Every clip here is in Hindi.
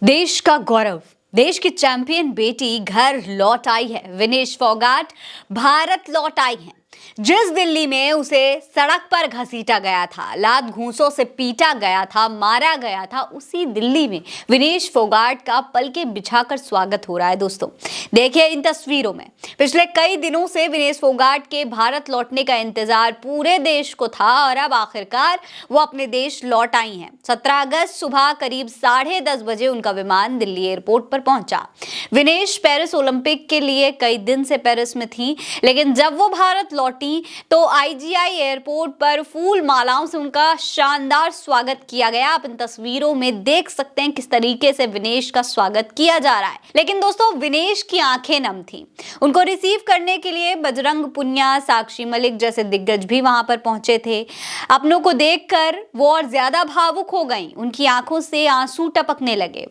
देश का गौरव, देश की चैंपियन बेटी घर लौट आई है। विनेश फोगाट भारत लौट आई हैं। जिस दिल्ली में उसे सड़क पर घसीटा गया था, लात घूंसों से पीटा गया था, मारा गया था, उसी दिल्ली में विनेश फोगाट का पलके बिछाकर स्वागत हो रहा है। दोस्तों देखिए इन तस्वीरों में, पिछले कई दिनों से विनेश फोगाट के भारत लौटने का इंतजार पूरे देश को था और अब आखिरकार वो अपने देश लौट आई हैं। 17 अगस्त सुबह करीब 10:30 बजे उनका विमान दिल्ली एयरपोर्ट पर पहुंचा। विनेश पेरिस ओलंपिक के लिए कई दिन से पेरिस में थी, लेकिन जब वो भारत लौटी तो आईजीआई एयरपोर्ट पर फूल मालाओं से उनका शानदार स्वागत किया गया। आप इन तस्वीरों में देख सकते हैं किस तरीके से विनेश का स्वागत किया जा रहा है। लेकिन दोस्तों विनेश की आंखें नम थीं। उनको रिसीव करने के लिए बजरंग पुनिया, साक्षी मलिक जैसे दिग्गज भी वहां पर पहुंचे थे। अपनों को देखकर वो और ज्यादा भावुक हो गईं। उनकी आंखों से आंसू टपकने लगे।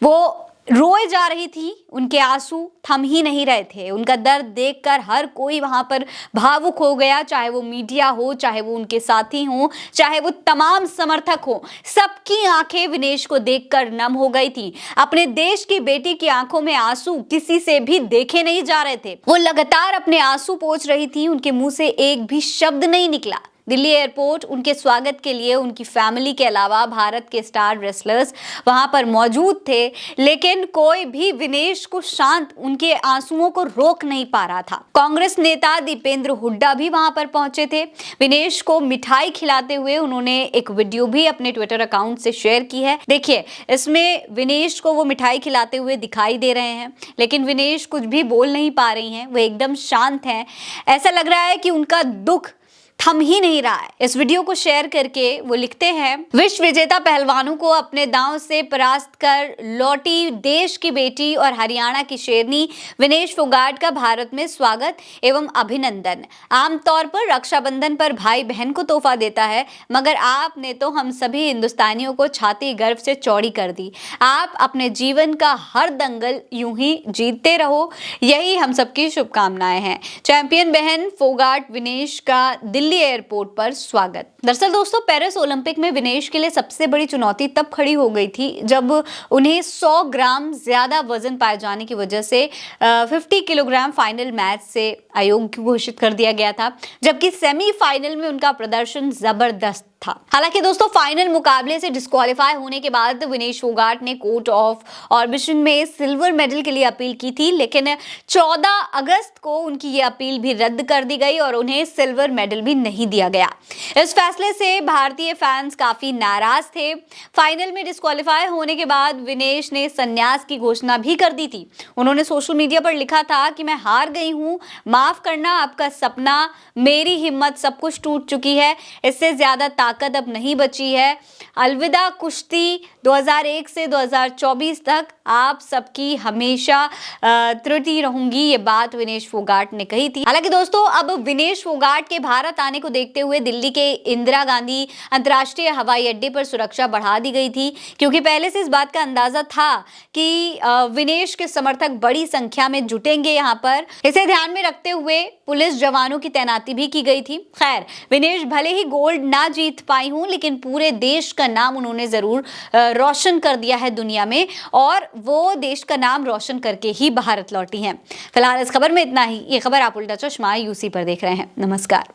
वो रोए जा रही थी, उनके आंसू थम ही नहीं रहे थे। उनका दर्द देखकर हर कोई वहां पर भावुक हो गया, चाहे वो मीडिया हो, चाहे वो उनके साथी हो, चाहे वो तमाम समर्थक हो। सबकी आंखें विनेश को देखकर नम हो गई थी। अपने देश की बेटी की आंखों में आंसू किसी से भी देखे नहीं जा रहे थे। वो लगातार अपने आंसू पोंछ रही थी, उनके मुंह से एक भी शब्द नहीं निकला। दिल्ली एयरपोर्ट उनके स्वागत के लिए उनकी फैमिली के अलावा भारत के स्टार रेसलर्स वहां पर मौजूद थे, लेकिन कोई भी विनेश को शांत उनके आंसुओं को रोक नहीं पा रहा था। कांग्रेस नेता दीपेंद्र हुड्डा भी वहां पर पहुंचे थे। विनेश को मिठाई खिलाते हुए उन्होंने एक वीडियो भी अपने ट्विटर अकाउंट से शेयर की है। देखिए इसमें विनेश को वो मिठाई खिलाते हुए दिखाई दे रहे हैं, लेकिन विनेश कुछ भी बोल नहीं पा रही हैं। वो एकदम शांत हैं। ऐसा लग रहा है कि उनका दुख थम ही नहीं रहा है। इस वीडियो को शेयर करके वो लिखते हैं, विश्व विजेता पहलवानों को अपने दांव से परास्त कर लौटी देश की बेटी और हरियाणा की शेरनी विनेश फोगाट का भारत में स्वागत एवं अभिनंदन। आमतौर पर रक्षाबंधन पर भाई बहन को तोहफा देता है, मगर आपने तो हम सभी हिंदुस्तानियों को छाती गर्व से चौड़ी कर दी। आप अपने जीवन का हर दंगल यूं ही जीतते रहो, यही हम सबकी शुभकामनाएं हैं। चैंपियन बहन फोगाट विनेश का दिल्ली एयरपोर्ट पर स्वागत। दरअसल दोस्तों पेरिस ओलंपिक में विनेश के लिए सबसे बड़ी चुनौती तब खड़ी हो गई थी जब उन्हें 100 ग्राम ज्यादा वजन पाए जाने की वजह से 50 किलोग्राम फाइनल मैच से अयोग्य घोषित कर दिया गया था, जबकि सेमीफाइनल में उनका प्रदर्शन जबरदस्त था। हालांकि दोस्तों फाइनल मुकाबले से डिस्क्वालीफाई होने के बाद विनेश फोगाट ने कोर्ट ऑफ आर्बिट्रेशन में सिल्वर मेडल के लिए अपील की थी, लेकिन 14 अगस्त को उनकी ये अपील भी रद्द कर दी गई और उन्हें सिल्वर मेडल भी नहीं दिया गया। इस फैसले से भारतीय फैंस काफी नाराज थे। फाइनल में डिस्क्वालीफाई होने के बाद विनेश ने संन्यास की घोषणा भी कर दी थी। उन्होंने सोशल मीडिया पर लिखा था कि मैं हार गई हूं, माफ करना, आपका सपना, मेरी हिम्मत सब कुछ टूट चुकी है, इससे ज्यादा ताकत अब नहीं बची है। अलविदा कुश्ती। 2001 से 2024 तक आप सबकी हमेशा त्रुटि रहूंगी, ये बात विनेश फोगाट ने कही थी। हालांकि दोस्तों अब विनेश फोगाट के भारत आने को देखते हुए दिल्ली के इंदिरा गांधी अंतर्राष्ट्रीय हवाई अड्डे पर सुरक्षा बढ़ा दी गई थी, क्योंकि पहले से इस बात का अंदाजा था कि विनेश के समर्थक बड़ी संख्या में जुटेंगे यहाँ पर। इसे ध्यान में रखते हुए पुलिस जवानों की तैनाती भी की गई थी। खैर विनेश भले ही गोल्ड ना जीत पाई हूं, लेकिन पूरे देश का नाम उन्होंने जरूर रोशन कर दिया है दुनिया में, और वो देश का नाम रोशन करके ही भारत लौटी हैं। फिलहाल इस खबर में इतना ही। ये खबर आप उल्टा चश्मा यूसी पर देख रहे हैं। नमस्कार।